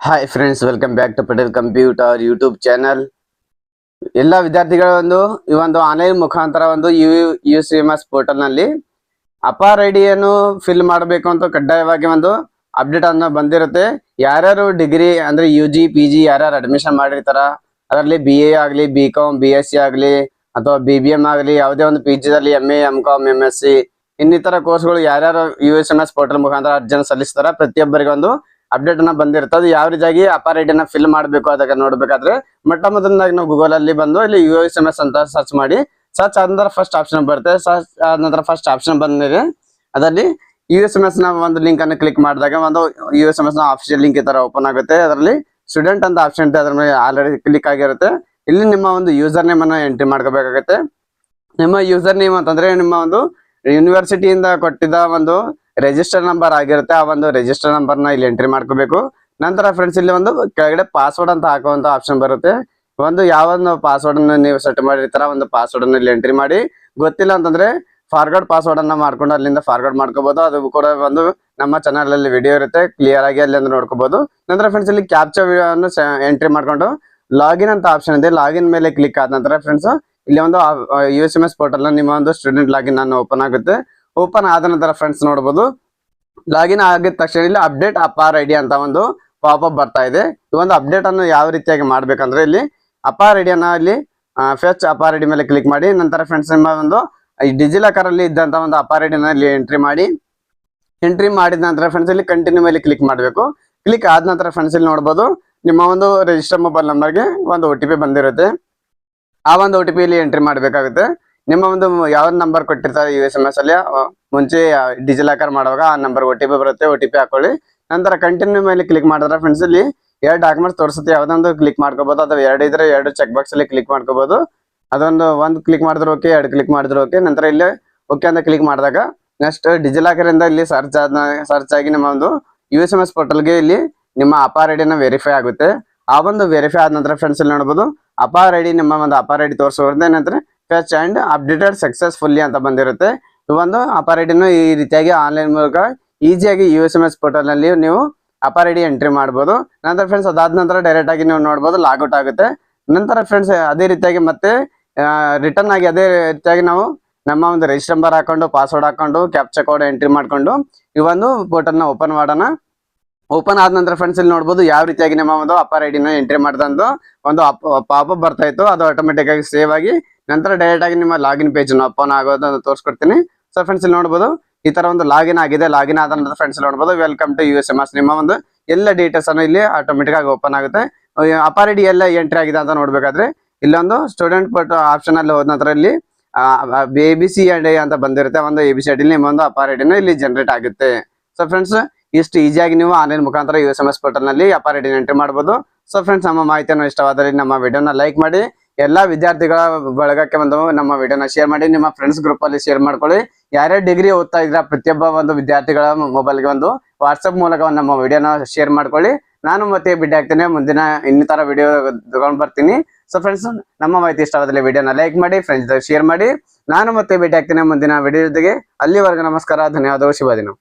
Hi friends, welcome back to Patel computer YouTube channel. ಎಲ್ಲ ವಿದ್ಯಾರ್ಥಿಗಳ ಈ ಒಂದು ಆನ್ಲೈನ್ ಮುಖಾಂತರ UCMS ಪೋರ್ಟಲ್ ನಲ್ಲಿ ಅಪಾರ್ ಐಡಿಯನ್ನು ಫಿಲ್ ಮಾಡಬೇಕು ಅಂತ ಕಡ್ಡಾಯವಾಗಿ ಅಪ್ಡೇಟ್ ಅನ್ನ ಬಂದಿರುತ್ತೆ. ಯಾರ್ಯಾರು ಡಿಗ್ರಿ ಅಂದ್ರೆ UG PG ಯಾರ್ಯಾರು ಅಡ್ಮಿಷನ್ ಮಾಡಿರ್ತಾರ, ಅದರಲ್ಲಿ BA ಆಗಲಿ, BCom BSc ಆಗಲಿ ಅಥವಾ BBM ಆಗಲಿ, ಯಾವುದೇ ಒಂದು PG ದಲ್ಲಿ MA MCom MSc ಇನ್ನಿತರ ಕೋರ್ಸ್ಗಳು ಯಾರ್ಯಾರು USMS ಪೋರ್ಟಲ್ ಮುಖಾಂತರ ಅರ್ಜಿಯನ್ನು ಸಲ್ಲಿಸ್ತಾರ ಪ್ರತಿಯೊಬ್ಬರಿಗೆ ಅಪ್ಡೇಟ್ ಅನ್ನ ಬಂದಿರ್ತದೆ. ಯಾವ ರೀತಿಯಾಗಿ ಅಪಾರ್ ಐಡಿಯನ್ನ ಫಿಲ್ ಮಾಡಬೇಕು ಅದಕ್ಕೆ ನೋಡ್ಬೇಕಾದ್ರೆ ಮೊಟ್ಟ ಮೊದಲನಾಗಿ ನಾವು ಗೂಗಲ್ ಅಲ್ಲಿ ಇಲ್ಲಿ USMS ಅಂತ ಸರ್ಚ್ ಮಾಡಿ, ಸರ್ಚ್ ಆದ ನಂತರ ಫಸ್ಟ್ ಆಪ್ಷನ್ ಬರುತ್ತೆ. ಸರ್ಚ್ ಆದ ನಂತರ ಫಸ್ಟ್ ಆಪ್ಷನ್ ಬಂದಿದೆ, ಅದರಲ್ಲಿ USMS ನ ಒಂದು ಲಿಂಕ್ ಅನ್ನು ಕ್ಲಿಕ್ ಮಾಡಿದಾಗ USMS ನ ಆಫಿಷಿಯಲ್ ಲಿಂಕ್ ಈ ತರ ಓಪನ್ ಆಗುತ್ತೆ. ಅದರಲ್ಲಿ ಸ್ಟೂಡೆಂಟ್ ಅಂತ ಆಪ್ಷನ್ ಇದೆ, ಅದ್ರ ಮೇಲೆ ಆಲ್ರೆಡಿ ಕ್ಲಿಕ್ ಆಗಿರುತ್ತೆ. ಇಲ್ಲಿ ನಿಮ್ಮ ಯೂಸರ್ ನೇಮ್ ಅನ್ನ ಎಂಟ್ರಿ ಮಾಡ್ಕೋಬೇಕಾಗುತ್ತೆ. ನಿಮ್ಮ ಯೂಸರ್ ನೇಮ್ ಅಂತಂದ್ರೆ ನಿಮ್ಮ ಯೂನಿವರ್ಸಿಟಿಯಿಂದ ಕೊಟ್ಟಿದ್ದ ರಿಜಿಸ್ಟರ್ ನಂಬರ್ ಆಗಿರುತ್ತೆ. ಆ ರಿಜಿಸ್ಟರ್ ನಂಬರ್ ನ ಇಲ್ಲಿ ಎಂಟ್ರಿ ಮಾಡ್ಕೋಬೇಕು. ನಂತರ ಫ್ರೆಂಡ್ಸ್ ಇಲ್ಲಿ ಕೆಳಗಡೆ ಪಾಸ್ವರ್ಡ್ ಅಂತ ಹಾಕುವಂತ ಆಪ್ಷನ್ ಬರುತ್ತೆ. ಯಾವ ಪಾಸ್ವರ್ಡ್ ಅನ್ನು ನೀವು ಸೆಟ್ ಮಾಡಿರ್ತಾರ ಪಾಸ್ವರ್ಡ್ ಅನ್ನು ಇಲ್ಲಿ ಎಂಟ್ರಿ ಮಾಡಿ. ಗೊತ್ತಿಲ್ಲ ಅಂತಂದ್ರೆ ಫಾರ್ವರ್ಡ್ ಪಾಸ್ವರ್ಡ್ ಅನ್ನ ಮಾಡ್ಕೊಂಡು ಅಲ್ಲಿಂದ ಫಾರ್ವರ್ಡ್ ಮಾಡ್ಕೋಬಹುದು. ಅದು ಕೂಡ ನಮ್ಮ ಚಾನಲ್ ಅಲ್ಲಿ ವಿಡಿಯೋ ಇರುತ್ತೆ, ಕ್ಲಿಯರ್ ಆಗಿ ಅಲ್ಲಿ ನೋಡ್ಕೋಬಹುದು. ನಂತರ ಫ್ರೆಂಡ್ಸ್ ಇಲ್ಲಿ ಕ್ಯಾಪ್ಚಾ ಅನ್ನು ಎಂಟ್ರಿ ಮಾಡ್ಕೊಂಡು ಲಾಗಿನ್ ಅಂತ ಆಪ್ಷನ್ ಇದೆ, ಲಾಗಿನ್ ಮೇಲೆ ಕ್ಲಿಕ್ ಆದ ನಂತರ ಫ್ರೆಂಡ್ಸ್ ಇಲ್ಲಿ USMS ಪೋರ್ಟಲ್ ನಿಮ್ಮ ಸ್ಟೂಡೆಂಟ್ ಲಾಗಿನ್ ಅನ್ನು ಓಪನ್ ಆಗುತ್ತೆ. ಓಪನ್ ಆದ ನಂತರ ಫ್ರೆಂಡ್ಸ್ ನೋಡಬಹುದು, ಲಾಗಿನ್ ಆಗಿದ ತಕ್ಷಣ ಇಲ್ಲಿ ಅಪ್ಡೇಟ್ ಅಪಾರ್ ಐಡಿ ಅಂತ ಪಾಪಪ್ ಬರ್ತಾ ಇದೆ. ಈ ಅಪ್ಡೇಟ್ ಅನ್ನು ಯಾವ ರೀತಿಯಾಗಿ ಮಾಡ್ಬೇಕಂದ್ರೆ ಇಲ್ಲಿ ಅಪಾರ್ ಐಡಿಯನ್ನ ಇಲ್ಲಿ ಫೆಚ್ ಅಪಾರ್ ಐಡಿ ಮೇಲೆ ಕ್ಲಿಕ್ ಮಾಡಿ. ನಂತರ ಫ್ರೆಂಡ್ಸ್ ನಿಮ್ಮ ಡಿಜಿಲಾಕರ್ ಅಲ್ಲಿ ಇದ್ದಂತ ಅಪಾರ್ ಐಡಿನ ಇಲ್ಲಿ ಎಂಟ್ರಿ ಮಾಡಿದ ನಂತರ ಫ್ರೆಂಡ್ಸ್ ಇಲ್ಲಿ ಕಂಟಿನ್ಯೂ ಮೇಲೆ ಕ್ಲಿಕ್ ಮಾಡಬೇಕು. ಕ್ಲಿಕ್ ಆದ ನಂತರ ಫ್ರೆಂಡ್ಸ್ ಇಲ್ಲಿ ನೋಡಬಹುದು, ನಿಮ್ಮ ರಿಜಿಸ್ಟರ್ ಮೊಬೈಲ್ ನಂಬರ್ಗೆ OTP ಬಂದಿರುತ್ತೆ. ಆ OTP ಇಲ್ಲಿ ಎಂಟ್ರಿ ಮಾಡಬೇಕಾಗುತ್ತೆ. ನಿಮ್ಮ ಯಾವ ನಂಬರ್ ಕೊಟ್ಟಿರ್ತಾರೆ USMS ಅಲ್ಲಿ ಮುಂಚೆ ಡಿಜಿಲಾಕರ್ ಮಾಡುವಾಗ ಆ ನಂಬರ್ OTP ಬರುತ್ತೆ, OTP ಹಾಕೊಳ್ಳಿ. ನಂತರ ಕಂಟಿನ್ಯೂ ಮೇಲೆ ಕ್ಲಿಕ್ ಮಾಡಿದ್ರೆ ಫ್ರೆಂಡ್ಸ್ ಇಲ್ಲಿ ಎರಡು ಡಾಕ್ಯುಮೆಂಟ್ಸ್ ತೋರಿಸುತ್ತೆ, ಯಾವ್ದೊಂದು ಕ್ಲಿಕ್ ಮಾಡ್ಕೋಬಹುದು. ಅಥವಾ ಎರಡು ಇದ್ರೆ ಎರಡು ಚೆಕ್ ಬಾಕ್ಸ್ ಅಲ್ಲಿ ಕ್ಲಿಕ್ ಮಾಡ್ಕೋಬಹುದು. ಒಂದು ಕ್ಲಿಕ್ ಮಾಡಿದ್ರೆ ಓಕೆ, ಎರಡು ಕ್ಲಿಕ್ ಮಾಡಿದ್ರೆ ಓಕೆ. ನಂತರ ಇಲ್ಲಿ ಓಕೆ ಅಂತ ಕ್ಲಿಕ್ ಮಾಡಿದಾಗ ನೆಕ್ಸ್ಟ್ ಡಿಜಿಲಾಕರ್ ಇಂದ ಇಲ್ಲಿ ಸರ್ಚ್ ಆಗಿ ನಿಮ್ಮ USMS ಪೋರ್ಟಲ್ಗೆ ಇಲ್ಲಿ ನಿಮ್ಮ ಅಪಾರ್ ಐಡಿನ ವೆರಿಫೈ ಆಗುತ್ತೆ. ಆ ವೆರಿಫೈ ಆದ ನಂತರ ಫ್ರೆಂಡ್ಸ್ ಇಲ್ಲಿ ನೋಡಬಹುದು, ಅಪಾರ್ ಐಡಿ ನಿಮ್ಮ ಅಪಾರ್ ಐಡಿ ತೋರಿಸೋದ್ರೆ ನಂತರ ಫೆಚ್ ಅಂಡ್ ಅಪ್ಡೇಟೆಡ್ ಸಕ್ಸಸ್ಫುಲ್ಲಿ ಅಂತ ಬಂದಿರುತ್ತೆ. ಅಪಾರ್ ಐಡಿನ ಈ ರೀತಿಯಾಗಿ ಆನ್ಲೈನ್ ಮೂಲಕ ಈಸಿಯಾಗಿ USMS ಪೋರ್ಟಲ್ ನಲ್ಲಿ ನೀವು ಅಪಾರ್ ಐಡಿ ಎಂಟ್ರಿ ಮಾಡಬಹುದು. ನಂತರ ಫ್ರೆಂಡ್ಸ್ ಅದಾದ ನಂತರ ಡೈರೆಕ್ಟ್ ಆಗಿ ನೀವು ನೋಡಬಹುದು ಲಾಗೌಟ್ ಆಗುತ್ತೆ. ನಂತರ ಫ್ರೆಂಡ್ಸ್ ಅದೇ ರೀತಿಯಾಗಿ ಮತ್ತೆ ರಿಟರ್ನ್ ಆಗಿ ಅದೇ ರೀತಿಯಾಗಿ ನಾವು ನಮ್ಮ ರಿಜಿಸ್ಟರ್ ನಂಬರ್ ಹಾಕೊಂಡು ಪಾಸ್ವರ್ಡ್ ಹಾಕೊಂಡು ಕ್ಯಾಪ್ಚಾ ಕೋಡ್ ಎಂಟ್ರಿ ಮಾಡ್ಕೊಂಡು ಈ ಪೋರ್ಟಲ್ ನ ಓಪನ್ ಮಾಡೋಣ. ಓಪನ್ ಆದ ನಂತರ ಫ್ರೆಂಡ್ಸ್ ಇಲ್ಲಿ ನೋಡಬಹುದು ಯಾವ ರೀತಿಯಾಗಿ ನಿಮ್ಮ ಅಪಾರ್ ಐಡಿನ ಎಂಟ್ರಿ ಮಾಡಿದಂದು ಪಾಪಪ್ ಬರ್ತಾ ಇತ್ತು, ಅದು ಆಟೋಮೆಟಿಕ್ ಆಗಿ ಸೇವ್ ಆಗಿ ನಂತರ ಡೈರೆಕ್ಟ್ ಆಗಿ ನಿಮ್ಮ ಲಾಗಿನ್ ಪೇಜ್ ಓಪನ್ ಆಗೋದನ್ನ ತೋರಿಸ್ಕೊಡ್ತೀನಿ. ಸೊ ಫ್ರೆಂಡ್ಸ್ ಇಲ್ಲಿ ನೋಡಬಹುದು ಈ ತರ ಲಾಗಿನ್ ಆಗಿದೆ. ಲಾಗಿನ್ ಆದ ನಂತರ ಫ್ರೆಂಡ್ಸ್ ನೋಡಬಹುದು ವೆಲ್ಕಮ್ ಟು USMS. ನಿಮ್ಮ ಎಲ್ಲ ಡೀಟೇಲ್ಸ್ ಅನ್ನು ಇಲ್ಲಿ ಆಟೋಮೆಟಿಕ್ ಆಗಿ ಓಪನ್ ಆಗುತ್ತೆ. ಅಪಾರ್ ಐಡಿ ಎಲ್ಲ ಎಂಟ್ರಿ ಆಗಿದೆ ಅಂತ ನೋಡ್ಬೇಕಾದ್ರೆ ಇಲ್ಲೊಂದು ಸ್ಟೂಡೆಂಟ್ ಪೋರ್ಟ್ ಆಪ್ಷನ್ ಅಲ್ಲಿ ಹೋದ ನಂತರ ಇಲ್ಲಿ ABCD ಅಂತ ಬಂದಿರುತ್ತೆ. ABCD ನಿಮ್ಮ ಅಪಾರ್ ಐಡಿನ ಇಲ್ಲಿ ಜನರೇಟ್ ಆಗುತ್ತೆ. ಸೊ ಫ್ರೆಂಡ್ಸ್ ಇಷ್ಟು ಈಸಿಯಾಗಿ ನೀವು ಆನ್ಲೈನ್ ಮುಖಾಂತರ USMS ಪೋರ್ಟಲ್ ನಲ್ಲಿ ಅಪಾರ್ ಐಡಿನ ಎಂಟ್ರಿ ಮಾಡಬಹುದು. ಸೊ ಫ್ರೆಂಡ್ಸ್ ನಮ್ಮ ಮಾಹಿತಿಯನ್ನು ಇಷ್ಟವಾದರೆ ನಮ್ಮ ವಿಡಿಯೋನ ಲೈಕ್ ಮಾಡಿ, ಎಲ್ಲಾ ವಿದ್ಯಾರ್ಥಿಗಳ ಬಳಗಕ್ಕೆ ನಮ್ಮ ವಿಡಿಯೋನ ಶೇರ್ ಮಾಡಿ, ನಿಮ್ಮ ಫ್ರೆಂಡ್ಸ್ ಗ್ರೂಪ್ ಅಲ್ಲಿ ಶೇರ್ ಮಾಡ್ಕೊಳ್ಳಿ. ಯಾರ್ಯಾರು ಡಿಗ್ರಿ ಓದ್ತಾ ಇದ್ರ ಪ್ರತಿಯೊಬ್ಬ ವಿದ್ಯಾರ್ಥಿಗಳ ಮೊಬೈಲ್ಗೆ ವಾಟ್ಸ್ಆಪ್ ಮೂಲಕ ನಮ್ಮ ವಿಡಿಯೋನ ಶೇರ್ ಮಾಡ್ಕೊಳ್ಳಿ. ನಾನು ಮತ್ತೆ ಭೇಟಿ ಆಗ್ತೇನೆ ಮುಂದಿನ ಇನ್ನಿತರ ವಿಡಿಯೋ ತಗೊಂಡ್ ಬರ್ತೀನಿ. ಸೊ ಫ್ರೆಂಡ್ಸ್ ನಮ್ಮ ಮಾಹಿತಿ ಇಷ್ಟವಾದಲ್ಲಿ ವಿಡಿಯೋನ ಲೈಕ್ ಮಾಡಿ, ಫ್ರೆಂಡ್ಸ್ ಶೇರ್ ಮಾಡಿ. ನಾನು ಮತ್ತೆ ಭೇಟಿ ಆಗ್ತೇನೆ ಮುಂದಿನ ವಿಡಿಯೋ ಜೊತೆಗೆ. ಅಲ್ಲಿವರೆಗೂ ನಮಸ್ಕಾರ, ಧನ್ಯವಾದಗಳು, ಶುಭ ದಿನ.